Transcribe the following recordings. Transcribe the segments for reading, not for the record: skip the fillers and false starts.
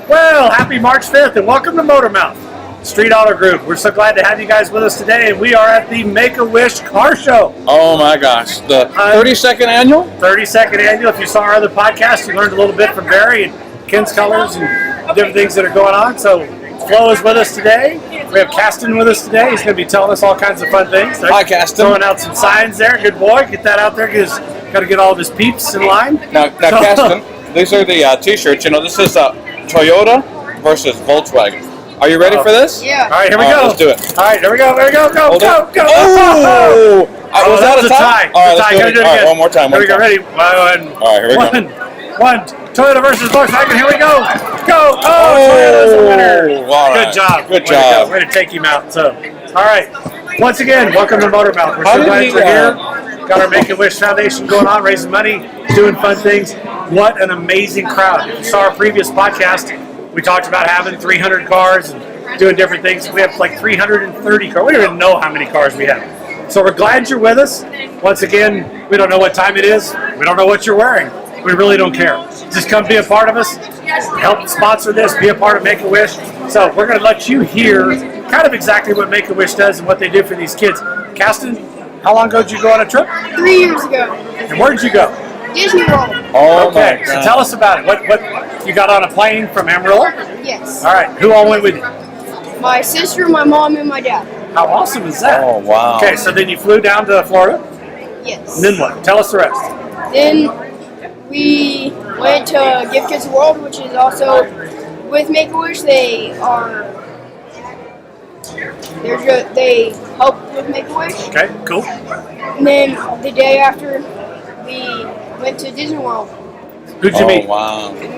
Well, happy March 5th and welcome to Motormouth Street Auto Group. We're so glad to have you guys with us today, and we are at the Make-A-Wish Car Show. Oh my gosh, the 32nd annual? 32nd annual. If you saw our other podcast, you learned a little bit from Barry and Ken's Colors and different things that are going on. So Flo is with us today. We have Caston with us today. He's going to be telling us all kinds of fun things. Hi, Caston. Throwing out some signs there. Good boy. Get that out there. He's got to get all of his peeps in line. Now Caston, these are the T-shirts. You know, this is Toyota versus Volkswagen. Are you ready for this? Yeah. All right, here we go. Let's do it. All right, here we go. There we go. Go, Hold go, it. go. Oh! Oh, Was that a tie? All right, let's do it again. All right, one more time. Here we go. Ready? All right, here we go. One. Toyota versus Volkswagen. Here we go. Go. Oh, Toyota's the winner. All right. Good job. Good job. Way to take him out. So, all right. Once again, welcome to Motormouth. We're so glad you're here. Got our Make-A-Wish Foundation going on, raising money, doing fun things. What an amazing crowd. If you saw our previous podcast, we talked about having 300 cars and doing different things. We have like 330 cars. We don't even know how many cars we have. So we're glad you're with us. Once again, we don't know what time it is. We don't know what you're wearing. We really don't care. Just come be a part of us. Help sponsor this. Be a part of Make-A-Wish. So we're going to let you hear kind of exactly what Make-A-Wish does and what they do for these kids. Caston, how long ago did you go on a trip? 3 years ago. And where did you go? Disney World. Oh Okay, my so God. tell us about it. What you got on a plane from Amarillo? Yes. All right, who all went with you? My sister, my mom, and my dad. How awesome is that? Oh wow. Okay, so then you flew down to Florida, Yes. and then what? Tell us the rest. Then we went to Give Kids a World, which is also with Make-A-Wish. They help with Make-A-Wish. Okay, cool. And then the day after, we went to Disney World. Who'd you meet? Oh wow. We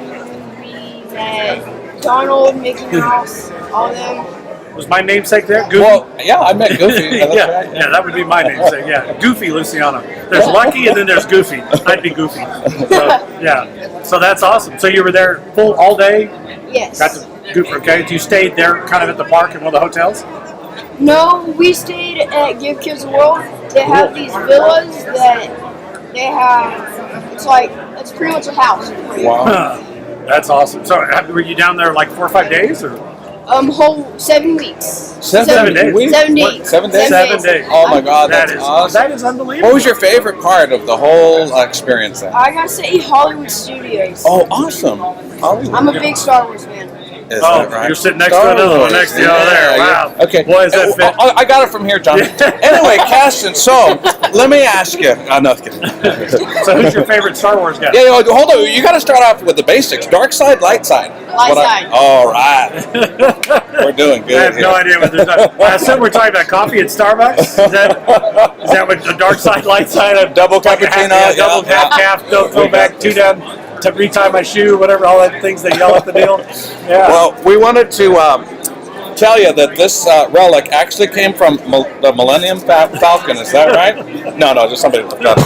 met Donald, Mickey Mouse, all of them. Was my namesake there? Goofy? Well, yeah, I met Goofy. Yeah, that's yeah, right. yeah, that would be my namesake. Yeah, Goofy Luciano. There's Lucky, and then there's Goofy. I'd be Goofy. So, yeah, so that's awesome. So you were there full all day. Yes. Got to Goofy. Okay, you stayed there, kind of at the park in one of the hotels. No, we stayed at Give Kids a World. They have these villas that they have. It's pretty much a house. Wow. That's awesome. So were you down there like 4 or 5 days, or? Whole 7 weeks. 7 days. Weeks? 7 days. 7 days? 7 days. Oh my God, That that's is awesome. That is unbelievable. What was your favorite part of the whole experience then? I gotta say Hollywood Studios. Oh, awesome. Hollywood. I'm a big Star Wars fan. Is Oh, that right? you're sitting next Star to another one Wars. next to you over there. Yeah. Wow. Okay. Boy, is that fit. I got it from here, John. Anyway, Caston, so let me ask you. No, kidding. So who's your favorite Star Wars guy? Yeah, hold on. You got to start off with the basics. Dark side, light side. Light side. All right. We're doing good. I have no idea what there's not. I assume we're talking about coffee at Starbucks. Is that what the dark side, light side? Double cappuccino. Yeah, double half, don't throw back, 2 down. To retie my shoe, whatever, all that things they yell at the deal. Yeah. Well, we wanted to tell you that this relic actually came from the Millennium Falcon. Is that right? No, just somebody looked up.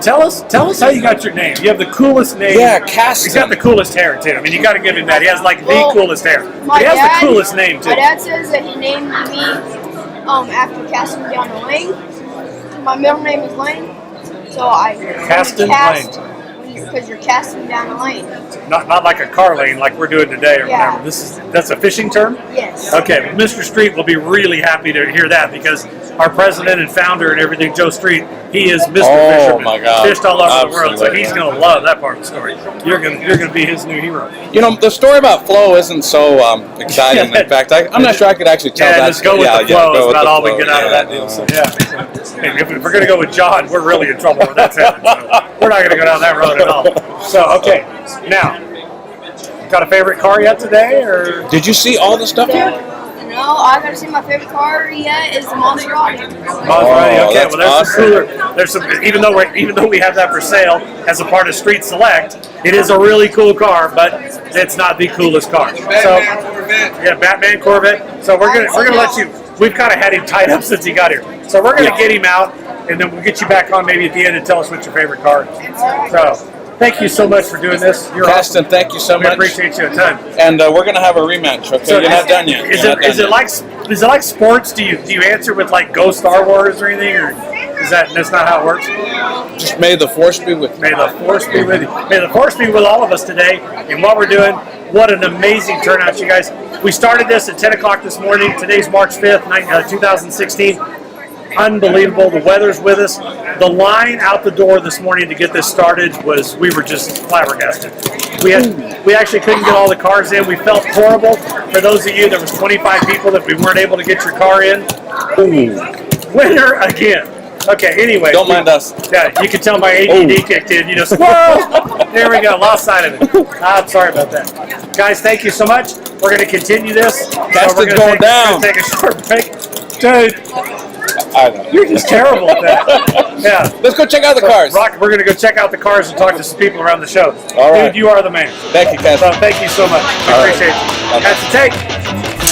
Tell us how you got your name. You have the coolest name. Yeah, Caston. He's got the coolest hair too. I mean, you got to give him that. He has like Well, the coolest hair. My He has dad, the coolest name too. My dad says that he named me after Caston down the lane. My middle name is Lane, so I Caston Lane. Because you're casting down a lane. Not like a car lane like we're doing today or Yeah. whatever. That's a fishing term? Yes. Okay, Mr. Street will be really happy to hear that because our president and founder and everything, Joe Street, he is Mr. Fisherman. My God. Fished all over the world, so Absolutely. he's going to love that part of the story. You're gonna be his new hero. You know, the story about Flo isn't so exciting. In fact, I'm not sure I could actually tell that. Just go with the flow. It's about all we get out of that Yeah. deal. So, yeah. If we're going to go with John, we're really in trouble when that's happening. So we're not going to go down that road at all. So, okay. Now, got a favorite car yet today? Or Did you see all the stuff here? No, I gotta say my favorite car yet is the Maserati. Maserati. Okay, that's well, there's awesome. some cooler. There's some. Even though we have that for sale as a part of Street Select, it is a really cool car, but it's not the coolest car. So, yeah, Batman Corvette. So we're gonna let you. We've kind of had him tied up since he got here. So we're gonna get him out, and then we'll get you back on maybe at the end and tell us what's your favorite car. So. Thank you so much for doing this. You're Caston, awesome. thank you so We much. appreciate you a ton. And we're going to have a rematch, okay? So You're not done yet. Is it like sports? Do you answer with like Go Star Wars or anything, or that's not how it works? Just may the force be with you. May the force be with you. May the force be with all of us today. And what we're doing, what an amazing turnout, you guys. We started this at 10 o'clock this morning. Today's March 5th, 2016. Unbelievable. The weather's with us. The line out the door this morning to get this started we were just flabbergasted. We actually couldn't get all the cars in. We felt horrible. For those of you, there was 25 people that we weren't able to get your car in. Winner again. Okay, anyway. Don't mind us. Yeah, you can tell my ADD kicked in. You know, whoa! There we go. Lost sight of it. I'm sorry about that. Guys, thank you so much. We're going to continue this. Caston's going down. We're going to take a short break. Dude. I know. You're just terrible at that. Yeah. Let's go check out the cars. Rock, we're going to go check out the cars and talk to some people around the show. All right. Dude, you are the man. Thank you, Caston. So thank you so much. We All right. appreciate you. That's the take.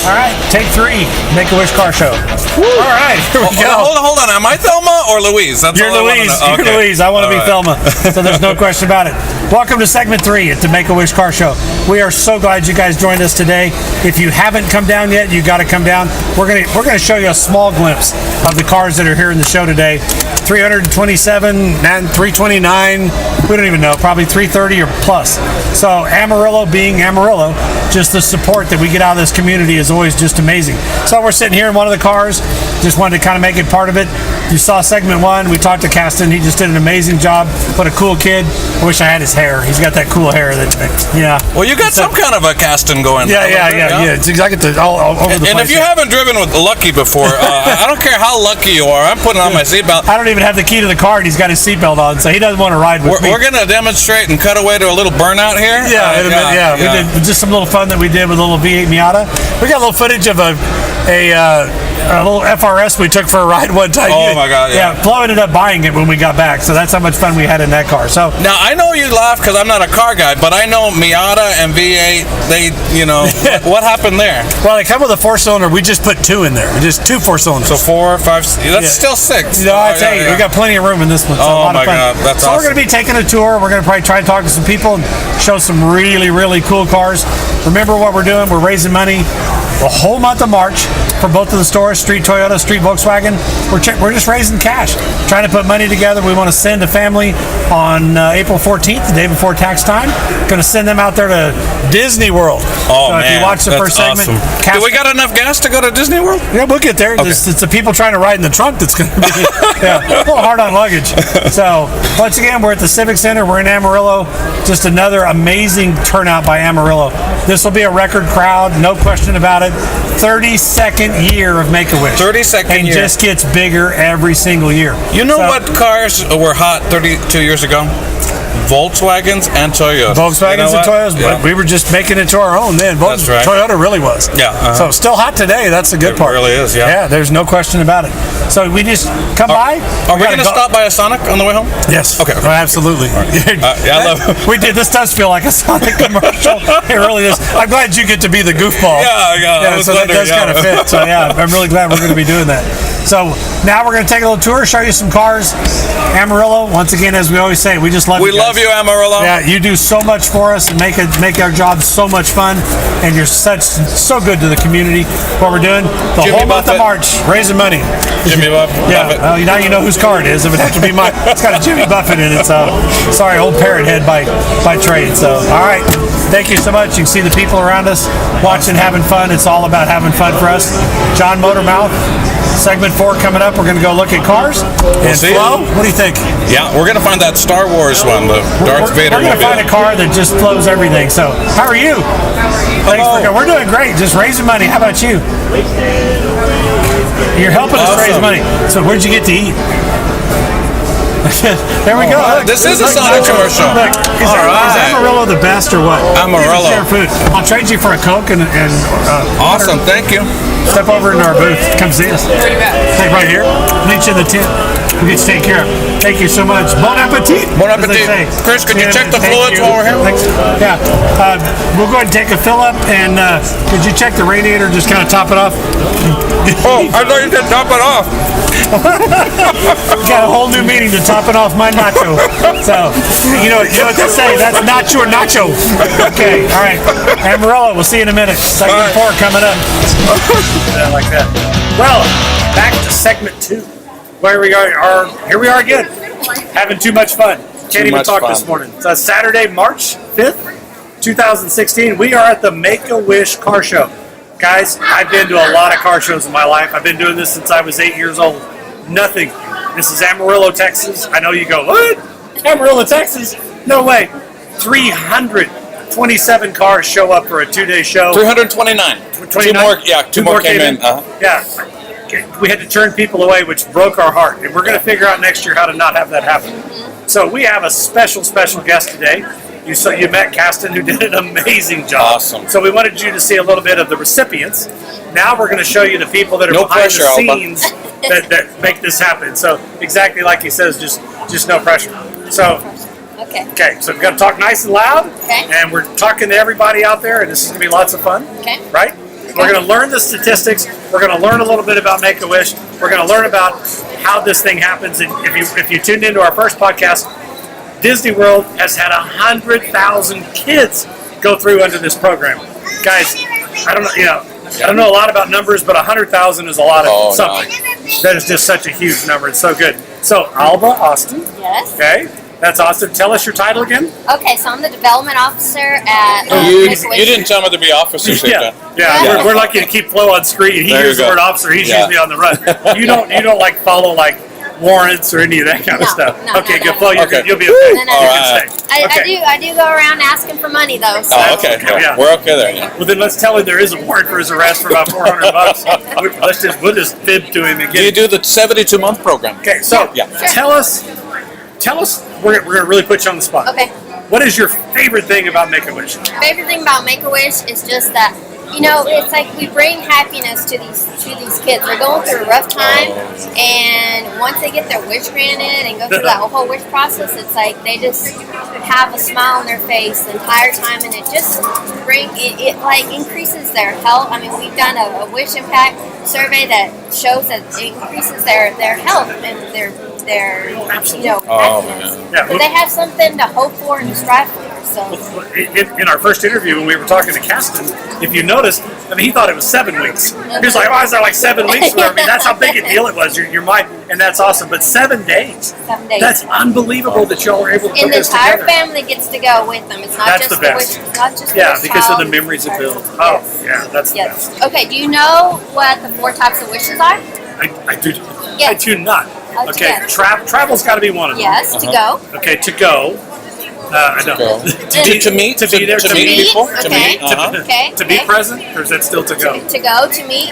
All right, take 3. Make-A-Wish Car Show. All right, here we go. Hold on. Am I Thelma or Louise? That's You're all Louise. I wanna know. You're Okay. Louise. I want to All be right. Thelma. So there's no question about it. Welcome to segment 3 at the Make-A-Wish Car Show. We are so glad you guys joined us today. If you haven't come down yet, you got to come down. We're gonna show you a small glimpse of the cars that are here in the show today. 327 and 329. We don't even know. Probably 330 or plus. So Amarillo being Amarillo, just the support that we get out of this community is always just amazing. So we're sitting here in one of the cars. Just wanted to kind of make it part of it. You saw segment 1. We talked to Caston. He just did an amazing job. What a cool kid. I wish I had his hair. He's got that cool hair. Well, you got some kind of a Caston going. Yeah. It's exactly all over the place. And if you haven't driven with Lucky before, I don't care how lucky you are. I'm putting on my seatbelt. I don't even have the key to the car, and he's got his seatbelt on, so he doesn't want to ride with me. We're going to demonstrate and cut away to a little burnout here. Yeah. We did just some little fun that we did with a little V8 Miata. We got a little footage of a little FRS we took for a ride one time. Oh my God! Yeah. Flo ended up buying it when we got back, so that's how much fun we had in that car. So now I know you laugh because I'm not a car guy, but I know Miata and V8. What happened there? Well, they come with a 4-cylinder. We just put 2 in there. Just 2 4-cylinders. So 4, 5. That's still 6. No, I tell you, we got plenty of room in this one. It's a lot of fun. God, that's so awesome. we're going to be taking a tour. We're going to probably try to talk to some people and show some really, really cool cars. Remember what we're doing? We're raising money the whole month of March for both of the stores, Street Toyota, Street Volkswagen. We're just raising cash, trying to put money together. We want to send a family on April 14th, the day before tax time. Going to send them out there to Disney World. Oh, so man. If you watch the That's first segment, awesome. Do we got enough gas to go to Disney World? Yeah, we'll get there. Okay. It's the people trying to ride in the trunk that's going to be a little hard on luggage. So, once again, we're at the Civic Center. We're in Amarillo. Just another amazing turnout by Amarillo. This will be a record crowd, no question about it. 32nd year of Make-A-Wish. 32nd and year. just gets bigger every single year. You know what cars were hot 32 years ago? Volkswagens and Toyotas. Volkswagens and Toyotas, Yeah. but we were just making it to our own then. That's right. Toyota really was. Yeah, So still hot today. That's the good It part. really is, yeah. Yeah, there's no question about it. So we just come by. Are we going to stop by a Sonic on the way home? Yes. Okay. Oh, absolutely. Yeah, I love We did. This does feel like a Sonic commercial. It really is. I'm glad you get to be the goofball. Yeah, I was so that wondering, does kind of fit. So yeah, I'm really glad we're going to be doing that. So now we're going to take a little tour, show you some cars. Amarillo, once again, as we always say, we just love you. We love you, Amarillo. Yeah, you do so much for us and make our job so much fun, and you're so good to the community. What we're doing the Jimmy whole month of Buffett. March, raising money. Jimmy Buffett. Yeah, now you know whose car it is. It would have to be mine. It's got a Jimmy Buffett in it. So sorry, old parrot head by trade. So all right, thank you so much. You can see the people around us watching, having fun. It's all about having fun for us. John Motormouth. Segment 4 coming up. We're going to go look at cars. And see Flo, you. what do you think? Yeah, we're going to find that Star Wars one, the Darth Vader We're going to movie. find a car that just flows everything. So, how are you? Thanks for coming. We're doing great. Just raising money. How about you? You're helping us raise Awesome. money. So, where'd you get to eat? There we go. Look, This is a look, Sonic Nacho. commercial. Look, is All right. Amarillo the best or what? Amarillo. Share food. I'll trade you for a Coke and Awesome, water. thank you. Step over into our booth. Come see us. Take right here. Meet you in the tent. We'll get you taken care of. Thank you so much. Bon appetit. Bon as they appetit. say. Chris, could you check the Thank fluids you. while we're here? Thanks. Yeah. We'll go ahead and take a fill up. And could you check the radiator? Just kind of top it off. Oh, I thought you said top it off. We got a whole new meaning to top it off my nacho. So, you know what they say. That's not your nacho. Okay. All right. Amarillo, we'll see you in a minute. Segment 4 coming up. Yeah, like that. Well, back to segment 2. Where we are, here we are again. Having too much fun. Can't even talk this morning. So Saturday, March 5th, 2016. We are at the Make-A-Wish car show. Guys, I've been to a lot of car shows in my life. I've been doing this since I was 8 years old. Nothing. This is Amarillo, Texas. I know you go, what? Amarillo, Texas? No way. 327 cars show up for a 2-day show. 329. 29? Two more came in. Yeah. We had to turn people away, which broke our heart. And we're going to figure out next year how to not have that happen. So we have a special guest today. You met Caston, who did an amazing job. Awesome. So we wanted you to see a little bit of the recipients. Now we're going to show you the people that are No behind pressure, the Alba. scenes that make this happen. So exactly like he says, just no pressure. So okay, so we've got to talk nice and loud. Okay. And we're talking to everybody out there, and this is going to be lots of fun. Okay. Right? We're going to learn the statistics. We're going to learn a little bit about Make-A-Wish. We're going to learn about how this thing happens. And if you tuned into our first podcast, Disney World has had 100,000 kids go through under this program. Guys, I don't know a lot about numbers, but 100,000 is a lot of something. That is just such a huge number. It's so good. So Alba Austin. Yes. Okay. That's awesome. Tell us your title again. Okay, so I'm the development officer at You Make-A-Wish. didn't tell me to be officers here. Yeah. We're lucky to keep Flo on screen. He There you uses the go. word officer. He's Yeah. usually on the run. You don't like follow like warrants or any of that kind of No, stuff. no, Okay, no, good. no. Flo, you're Okay. good. You'll be okay. No, no, All no. right. I do go around asking for money though. So. Oh, okay. Yeah. We're okay there. Yeah. Well, then let's tell him there is a warrant for his arrest for about $400. We'll just fib to him and Do you get. do the 72-month program? Okay, so Yeah. tell us. We're gonna really put you on the spot. Okay. What is your favorite thing about Make-A-Wish? Favorite thing about Make-A-Wish is just that, it's like we bring happiness to these kids. They're going through a rough time, and once they get their wish granted and go through that whole wish process, it's like they just have a smile on their face the entire time, and it just it like increases their health. I mean, we've done a wish impact survey that shows that it increases their health and their Oh, happiness. man. Yeah. So they have something to hope for and to strive for. So. In our first interview when we were talking to Caston, if you noticed, he thought it was 7 weeks. He was like, "Why is that like 7 weeks?" That's how big a deal it was. Your mind, and that's awesome. But 7 days. 7 days. That's unbelievable that y'all were able to put And the this entire together. family gets to go with them. It's not That's just the the best. wish. It's not just Yeah, the wish because of the child. memories it builds. Oh, yeah, that's the Yes. best. Okay. Do you know what the 4 types of wishes are? I do. Yes. I do not. Oh, Okay, yes. travel's got to be one of them. Yes. To go. Okay, to go. I know. Go. To meet there, to meet people. To Okay. meet. Uh-huh. Okay. To be okay. present, or is that still to go? To go. To meet.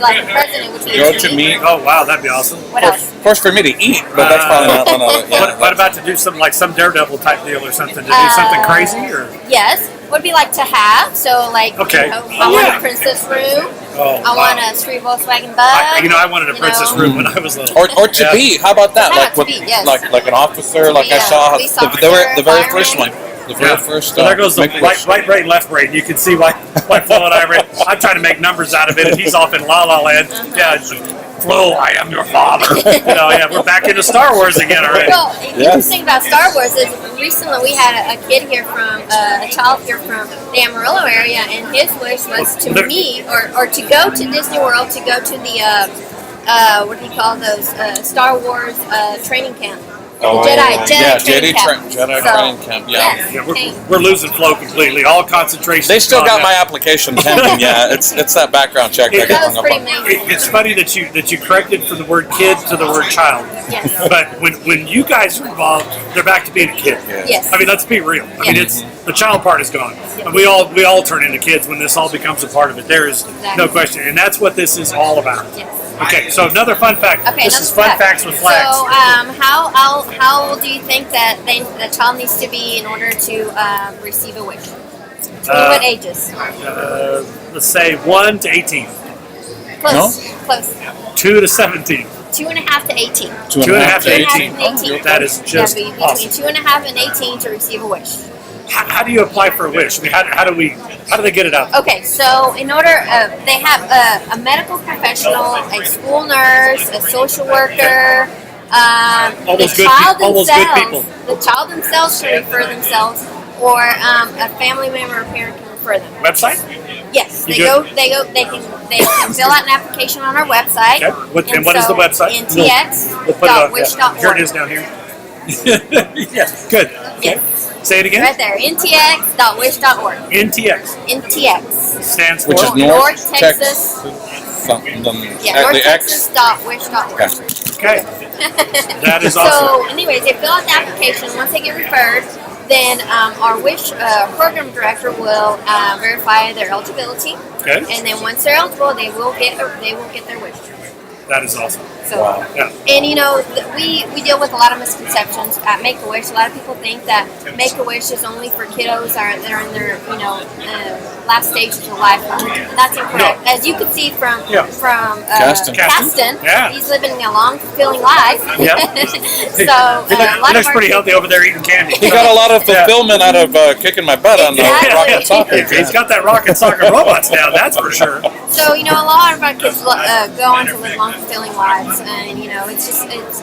Like the president would be. Go to meet. Oh wow, that'd be awesome. What else? Of course, for me to eat, but that's probably not one of the. Yeah, What about to do some Daredevil type deal or something? To do something crazy or? Yes. Would be like to have. So like. Okay. I want a princess room. Oh, I want a street Volkswagen bug. I wanted a princess room when I was little. Or to be. How about that? How Like about with, to be, yes. like an officer, like I Yeah, saw police the very officer, first one. fireman. The very first. So there goes the Make-A-Wish. right brain, left brain. You can see why Flo and I are. I'm trying to make numbers out of it, and he's off in La La Land. Yeah, it's Flo, I am your father. We're back into Star Wars again already. Well, the interesting about Star Wars is recently we had a kid here from a child here from the Amarillo area, and his wish was to meet or to go to Disney World, to go to the what do you call those Star Wars training camp. Oh, Jedi yeah, training camp. Jedi So, training camp. Yeah. yes, Yeah, we're losing Flo completely. All concentration. They still is got gone my now. application pending. Yeah, it's that background check that That got was hung up pretty on. amazing. It's funny that you corrected from the word kid to the word child. Yes. But when you guys are involved, they're back to being a kid. Yes. I mean, let's be real. I mean, Yes. it's the child part is gone. And we all turn into kids when this all becomes a part of it. There is no Exactly. question, and that's what this is all about. Yes. Okay, so another fun fact. Okay, This is fun facts with flags. So, how old do you think that the child needs to be in order to receive a wish? What ages? Let's say 1 to 18. Close. Close. 2 to 17. 2.5 to 18. 2.5 to 18. 18. That is just between awesome. 2.5 and 18 to receive a wish. How do you apply for a wish? I mean, how do they get it out? Okay, so in order, they have a medical professional, a school nurse, a social worker, All those the good child people- all those good themselves. The child themselves should refer themselves, or a family member or parent can refer them. Website? Yes, You they can fill out an application on our website. Okay. And what is the website? We'll put it on. ntx.wish.org. Here it is down here. Yes. Good. Okay. Yes. Say it again. Right there, ntx.wish.org. NTX NTX. stands for. Which is North Texas. Something. Yeah, North the Texas X. dot wish.org. Okay. That is awesome. So, anyways, they fill out the application. Once they get referred, then our Wish program director will verify their eligibility. Okay. And then once they're eligible, they will get their wish. That is awesome. So, Yeah. and you know, we deal with a lot of misconceptions at Make-A-Wish. A lot of people think that Make-A-Wish is only for kiddos that are in their last stages of life. And that's incorrect. No. As you can see from Caston. Caston, Yeah. he's living a long, fulfilling life. Yeah. So He a lot looks of our pretty kids- healthy over there eating candy. He got a lot of fulfillment out of kicking my butt on the Exactly. rocket soccer. He's got that rocket soccer robots now, that's for sure. So, you know, a lot of our kids go on to live long, fulfilling lives, and you know, it's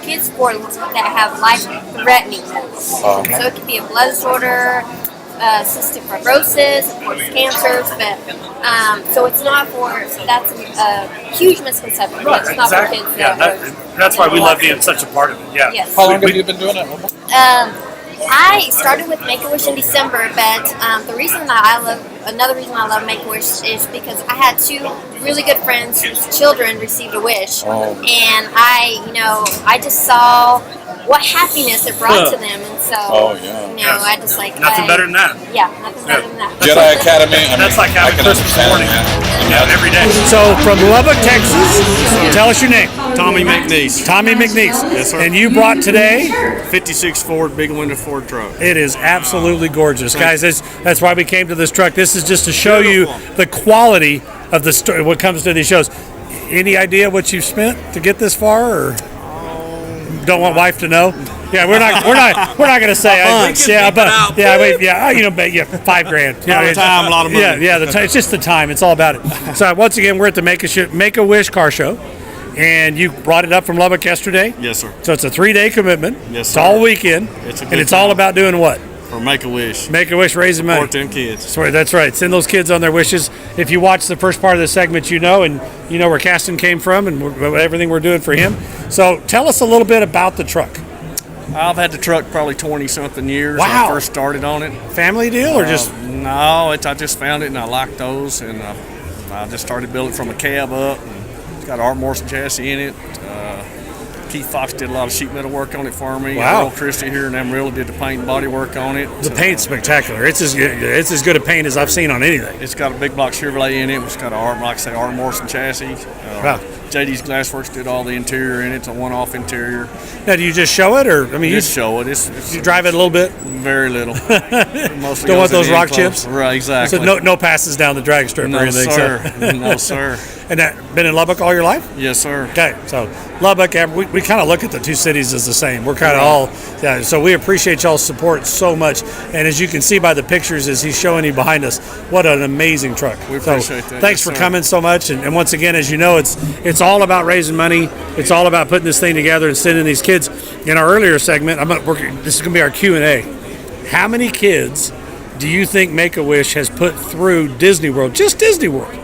kids sports that have life-threatening medical. So it could be a blood disorder, cystic fibrosis, of course, cancers, but so it's not for. That's a huge misconception. Right, It's not exactly. for kids. Yeah, that's why we love being such a part of it. Yeah. Yes. How long have you been doing it? I started with Make-A-Wish in December, but another reason I love Make-A-Wish is because I had two really good friends whose children received a wish, and I just saw what happiness it brought to them, and so I just Nothing better than that. Yeah, nothing better than that. Jedi Academy. I mean, That's like having I can Christmas understand morning. it, man. Yeah, every day. So from Lubbock, Texas, tell us your name. Tommy McNeese. Tommy McNeese. Yes, sir. And you brought today. 56 Ford, big window Ford truck. It is absolutely gorgeous, guys. That's why we came to this truck. This is just to show you the quality of the story. What comes to these shows. Any idea what you've spent to get this far, or don't want wife to know? Yeah, we're not going to say. $5,000. A lot of time, a lot of money. Yeah. It's just the time. It's all about it. So once again, we're at the Make-A-Wish car show, and you brought it up from Lubbock yesterday. Yes, sir. So it's a 3-day commitment. Yes, It's sir. all weekend, It's a and good it's all time. about doing what? For Make-A-Wish. Make-A-Wish, raising money. Support them kids. That's right. Send those kids on their wishes. If you watch the first part of the segment, you know where Caston came from and everything we're doing for him. So tell us a little bit about the truck. I've had the truck probably 20-something years. Wow. I first started on it. Family deal or just? No, I just found it and I liked those, and I just started building from a cab up. And it's got an Art Morrison chassis in it. Keith Fox did a lot of sheet metal work on it for me. Wow. Earl Christie here in Amarillo did the paint and body work on it. The paint's spectacular. It's as good a paint as I've seen on anything. It's got a big block Chevrolet in it, which got Art Morrison chassis. Wow. JD's Glassworks did all the interior in it. It's a one-off interior. Now, do you just show it, or you Just show it. It's you drive it a little bit? very little. Mostly Don't want goes in those the rock enclosed. chips? Right, exactly. So no passes down the drag strip or No, anything. sir. So. No, sir. And that been in Lubbock all your life? Yes, sir. Okay, so Lubbock, we kind of look at the two cities as the same. We're kind of all, so we appreciate y'all's support so much. And as you can see by the pictures as he's showing you behind us, what an amazing truck. We appreciate that. Thanks Yes, for sir. coming so much. And once again, as you know, it's all about raising money. It's all about putting this thing together and sending these kids. In our earlier segment, this is going to be our Q&A. How many kids do you think Make-A-Wish has put through Disney World, just Disney World?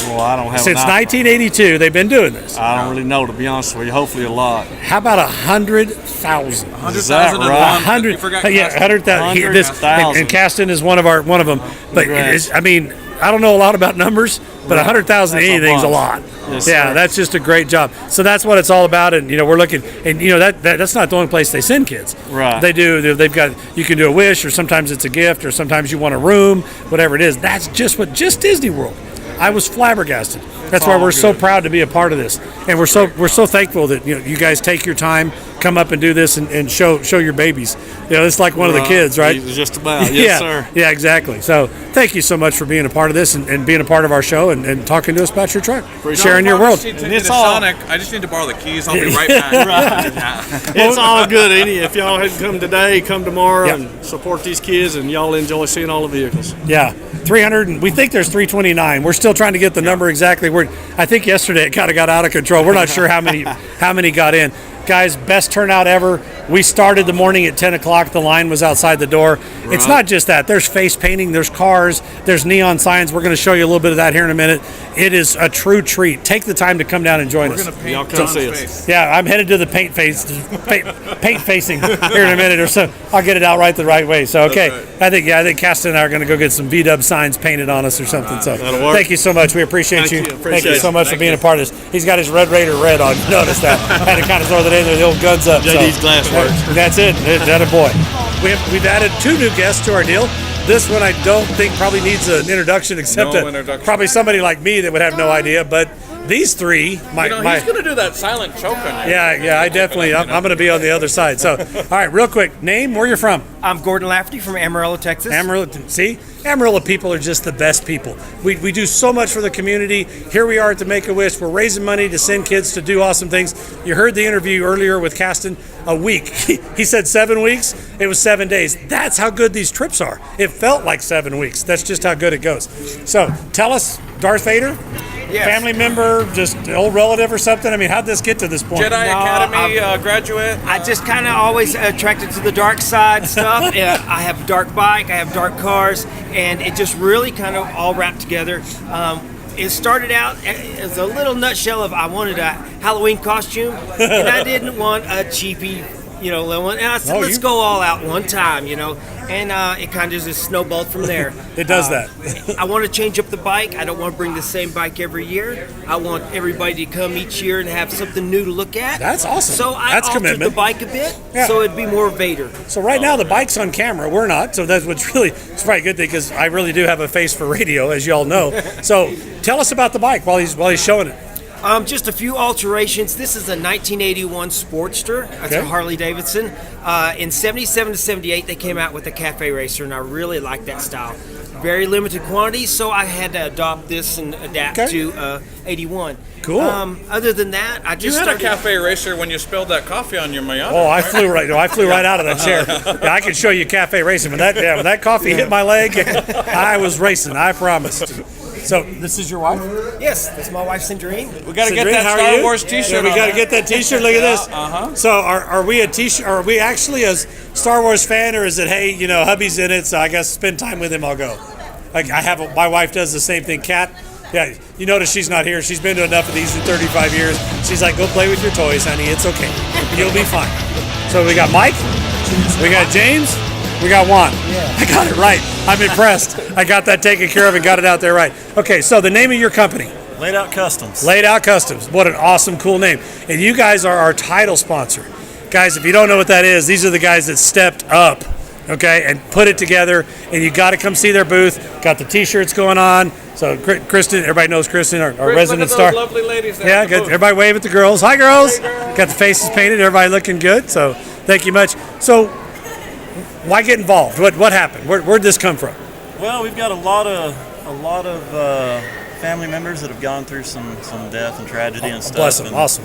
Well, I don't have Since an 1982, they've been doing this. I don't really know, to be honest with you. Hopefully a lot. How about 100,000? Is that right? 100. forgot Yeah, 100,000. 100,000. And Caston is one of them. But Congrats. I don't know a lot about numbers, but 100,000 That's a anything's a bunch. lot. Yes, Yeah, sir. that's just a great job. So that's what it's all about. And we're looking, and that's not the only place they send kids. Right. They do. They've got. You can do a wish, or sometimes it's a gift, or sometimes you want a room, whatever it is. That's just Disney World. I was flabbergasted. That's why all we're so good. proud to be a part of this, and we're so thankful that you guys take your time, come up and do this, and show your babies. It's like one of the kids, right? Just about. Yes, sir. Yeah, exactly. So thank you so much for being a part of this and being a part of our show and talking to us about your truck, sharing your world. It's Sonic. I just need to borrow the keys. I'll be right back. It's all good. If y'all hadn't come today, come tomorrow Yep. and support these kids, and y'all enjoy seeing all the vehicles. Yeah, 300. And we think there's 329. We're still trying to get the number exactly. I think yesterday it kind of got out of control. We're not sure how many got in. Guys, best turnout ever. We started the morning at 10 o'clock. The line was outside the door. Right. It's not just that. There's face painting. There's cars. There's neon signs. We're going to show you a little bit of that here in a minute. It is a true treat. Take the time to come down and join us. We're going to paint Y'all come see us. face. Yeah, I'm headed to the paint facing here in a minute or so. I'll get it out the right way. So, okay. Right. I think Caston and I are going to go get some V-dub signs painted on us or something. So, That'll work. thank you so much. We appreciate you. Appreciate Thank you so it. much for being a part of this. He's got his Red Raider red on. Notice that. I had to kind of throw that in there. The old guns up. JD's glass works. That's it. That a boy. We've added 2 new guests to our deal. This one I don't think probably needs an introduction, except probably somebody like me that would have no idea. But these 3, He's going to do that silent choke on you. yeah, I definitely. I'm going to be on the other side. So, all right, real quick, name, where you're from? I'm Gordon Lafferty from Amarillo, Texas. Amarillo people are just the best people. We do so much for the community. Here we are at the Make-A-Wish. We're raising money to send kids to do awesome things. You heard the interview earlier with Caston. A week. He said 7 weeks. It was 7 days. That's how good these trips are. It felt like 7 weeks. That's just how good it goes. So tell us, Darth Vader? Yes. Family member, just an old relative or something? I mean, how'd this get to this point? Jedi Academy graduate. I just kind of always attracted to the dark side stuff. I have a dark bike, I have dark cars, and it just really kind of all wrapped together. It started out as a little nutshell of I wanted a Halloween costume, and I didn't want a cheapy, little one. And I said, let's go all out one time, and it kind of just snowballed from there. It does that. I want to change up the bike. I don't want to bring the same bike every year. I want everybody to come each year and have something new to look at. That's awesome. So I That's altered commitment. the bike a bit, Yeah. so it'd be more Vader. So right now the bike's on camera. We're not. So that's what's it's probably a good thing because I really do have a face for radio, as you all know. So tell us about the bike while he's showing it. Just a few alterations. This is a 1981 Sportster. It's Okay. a Harley Davidson. In 77 to 78, they came out with a Cafe Racer, and I really like that style. Very limited quantities, so I had to adopt this and adapt to 81. Cool. Other than that, I You just had a started. cafe racer when you spilled that coffee on your Miata. Oh, I flew right out of that chair. Yeah, I could show you cafe racing. When that coffee hit my leg, I was racing. I promise. So this is your wife? Yes, that's my wife's dream. We got to get Sandrine, that how are Star you? Wars T-shirt. Yeah, we on got to there. get that T-shirt. Look at this. So are we a T-shirt? Are we actually a Star Wars fan, or is it hey, hubby's in it, so I guess spend time with him, I'll go. Like my wife does the same thing. Kat, yeah, you notice she's not here. She's been to enough of these in 35 years. She's like, go play with your toys, honey. It's okay. You'll be fine. So we got Mike, we got James, we got Juan. Yeah. I got it right. I'm impressed. I got that taken care of and got it out there right. Okay, so the name of your company. Laid Out Customs. Laid Out Customs. What an awesome, cool name. And you guys are our title sponsor. Guys, if you don't know what that is, these are the guys that stepped up, okay, and put it together. And you got to come see their booth. Got the T-shirts going on. So Kristen, everybody knows Kristen, our resident star. Look at those lovely ladies there. Yeah, good. Everybody wave at the girls. Hi, girls. Got the faces painted. Everybody looking good. So thank you much. So why get involved? What happened? Where'd this come from? Well, we've got a lot of family members that have gone through some death and tragedy and stuff. Bless them. And, Awesome.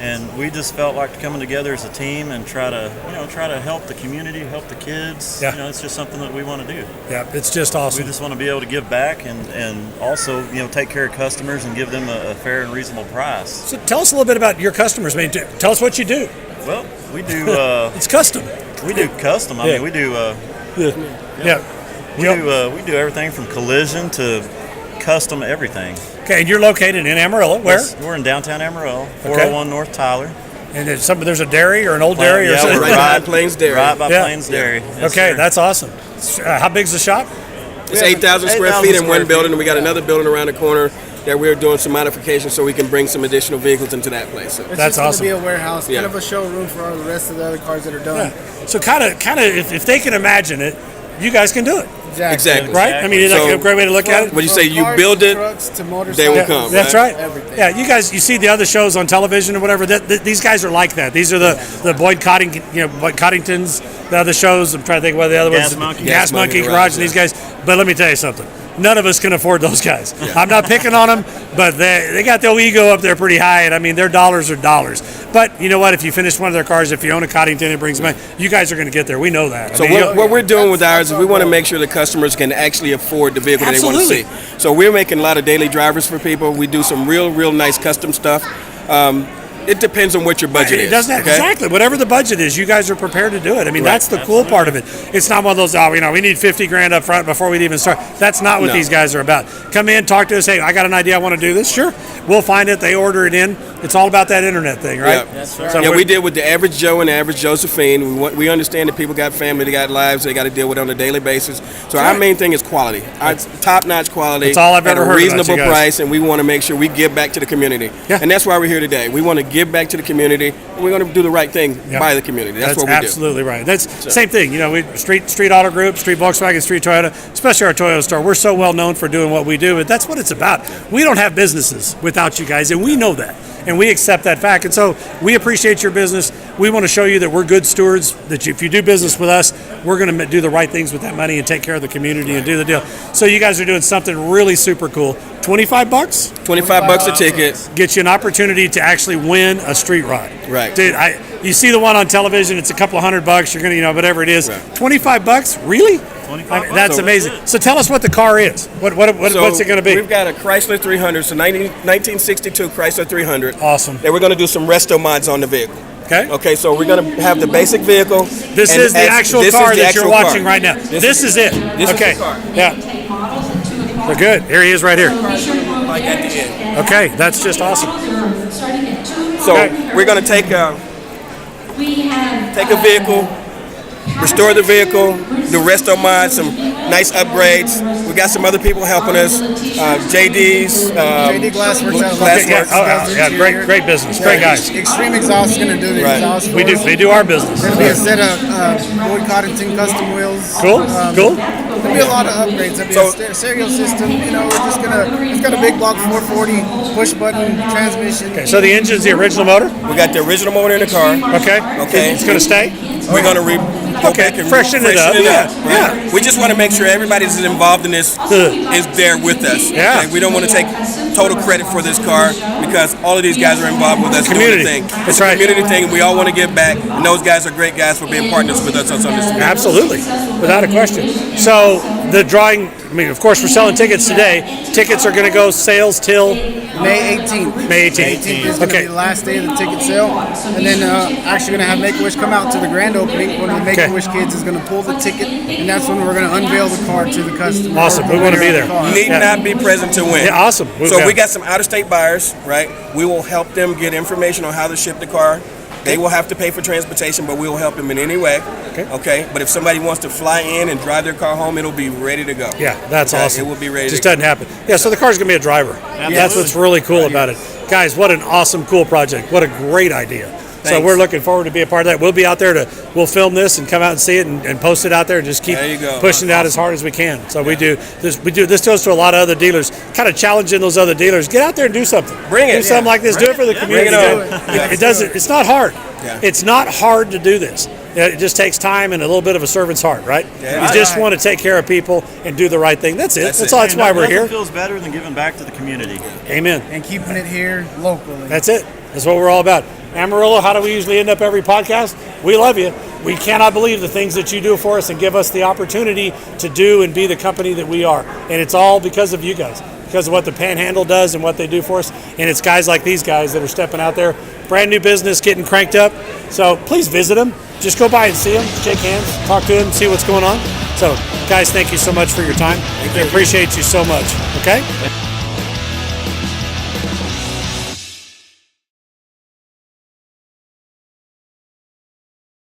And we just felt like coming together as a team and try to help the community, help the kids. Yeah. It's just something that we want to do. Yeah, it's just We awesome. just want to be able to give back and also take care of customers and give them a fair and reasonable price. So tell us a little bit about your customers. I mean, tell us what you do. Well, we do It's custom. we do custom. I Yeah. mean, we do Yeah. we do everything from collision to custom everything. Okay, and you're located in Amarillo. Where? Yes, we're in downtown Amarillo, 401 North Tyler. And there's a dairy or an old dairy or Yeah, something. we're Right by Plains Dairy. Right by Yeah. Plains Dairy. Yes, Okay, sir. that's awesome. How big's the shop? It's 8,000 square 8,000 feet in square one building, feet. and we got another building around the corner that we're doing some modifications so we can bring some additional vehicles into that place. So. It's That's just awesome. gonna be a warehouse, Yeah. kind of a showroom for all the rest of the other cars that are done. So kind of, if they can imagine it, you guys can do it. Exactly. Right? I mean, that's a great way to look at it. What you say, you build it, they will come. That's right. Yeah, you guys, you see the other shows on television or whatever. These guys are like that. These are the Boyd Coddingtons, the other shows. I'm trying to think what the other ones. Gas Monkey Garage, and these guys. But let me tell you something. None of us can afford those guys. I'm not picking on them, but they got their ego up there pretty high, and I mean, their dollars are dollars. But you know what? If you finish one of their cars, if you own a Coddington, it brings money. You guys are going to get there. We know that. So what we're doing with ours is we want to make sure the customers can actually afford the vehicle that they want to see. So we're making a lot of daily drivers for people. We do some real nice custom stuff. It depends on what your budget is. It doesn't exactly whatever the budget is. You guys are prepared to do it. I mean, that's the cool part of it. It's not one of those. We need $50,000 up front before we even start. That's not what these guys are about. Come in, talk to us. Hey, I got an idea. I want to do this. Sure, we'll find it. They order it in. It's all about that internet thing, right? Yeah, so we did with the average Joe and the average Josephine. We understand that people got family, they got lives, they got to deal with on a daily basis. So our main thing is quality. Top-notch quality. That's all I've ever heard at a reasonable about you guys. price, and we want to make sure we give back to the community. Yeah. And that's why we're here today. We want to give back to the community, and we're going to do the right thing by the community. That's what we do. Absolutely right. That's same thing. We Street Auto Group, Street Volkswagen, Street Toyota, especially our Toyota store. We're so well known for doing what we do, but that's what it's about. We don't have businesses without you guys, and we know that. And we accept that fact. And so we appreciate your business. We want to show you that we're good stewards, that if you do business with us, we're going to do the right things with that money and take care of the community and do the deal. So you guys are doing something really super cool. $25? $25 a ticket. Gets you an opportunity to actually win a street ride. Right. Dude, you see the one on television, it's a couple of $100. You're going to, whatever it is. Right. $25? Really? That's amazing. So tell us what the car is. What's it going to be? We've got a Chrysler 300, so 1962 Chrysler 300. Awesome. And we're going to do some resto mods on the vehicle. Okay, so we're going to have the basic vehicle. This is the actual car that you're watching right now. This is it. This is the car. Yeah. We're good. Here he is right here. Like at the end. Okay, that's just awesome. So we're going to take a vehicle, restore the vehicle, do resto mods, some nice upgrades. We got some other people helping us. JD's. JD Glassworks out of Glassworks. Great business. Great guys. Extreme Exhaust is going to do the exhaust. They do our business. There'll be a set of Boyd Coddington custom wheels. Cool. There'll be a lot of upgrades. There'll be a stereo system. It's got a big block 440 push button transmission. Okay, so the engine's the original motor? We got the original motor in the car. Okay. It's going to stay? We're going to go back and freshen it up. Yeah. We just want to make sure everybody that's involved in this is there with us. Yeah. Okay? We don't want to take total credit for this car because all of these guys are involved with us doing the thing. It's a community thing, and we all want to give back. And those guys are great guys for being partners with us on some of this. Absolutely, without a question. So the drawing, of course, we're selling tickets today. Tickets are going to go sales till May 18th. May 18th. May 18th is going to be the last day of the ticket sale. And then actually going to have Make-A-Wish come out to the grand opening. One of the Make-A-Wish kids is going to pull the ticket, and that's when we're going to unveil the car to the customer. Awesome. We want to be there. You need not be present to win. Yeah, awesome. So we got some out-of-state buyers, right? We will help them get information on how to ship the car. They will have to pay for transportation, but we will help them in any way. Okay. But if somebody wants to fly in and drive their car home, it'll be ready to go. Yeah, that's awesome. It will be ready. Just doesn't happen. Yeah. So the car's gonna be a driver. That's what's really cool about it, guys. What an awesome, cool project. What a great idea. So we're looking forward to be a part of that. We'll be out there we'll film this and come out and see it and post it out there and just keep pushing it out as hard as we can. So we do this. This goes to a lot of other dealers, kind of challenging those other dealers. Get out there and do something. Do something like this. Do it for the community. It doesn't. It's not hard. Yeah. It's not hard to do this. It just takes time and a little bit of a servant's heart, right? Yeah, you just want to take care of people and do the right thing. That's it. That's all. That's why we're here. Nothing feels better than giving back to the community. Amen. And keeping it here locally. That's it. That's what we're all about. Amarillo, how do we usually end up every podcast? We love you. We cannot believe the things that you do for us and give us the opportunity to do and be the company that we are. And it's all because of you guys, because of what the Panhandle does and what they do for us. And it's guys like these guys that are stepping out there, brand new business, getting cranked up. So please visit them. Just go by and see them, shake hands, talk to them, see what's going on. So guys, thank you so much for your time. I appreciate you so much. Okay?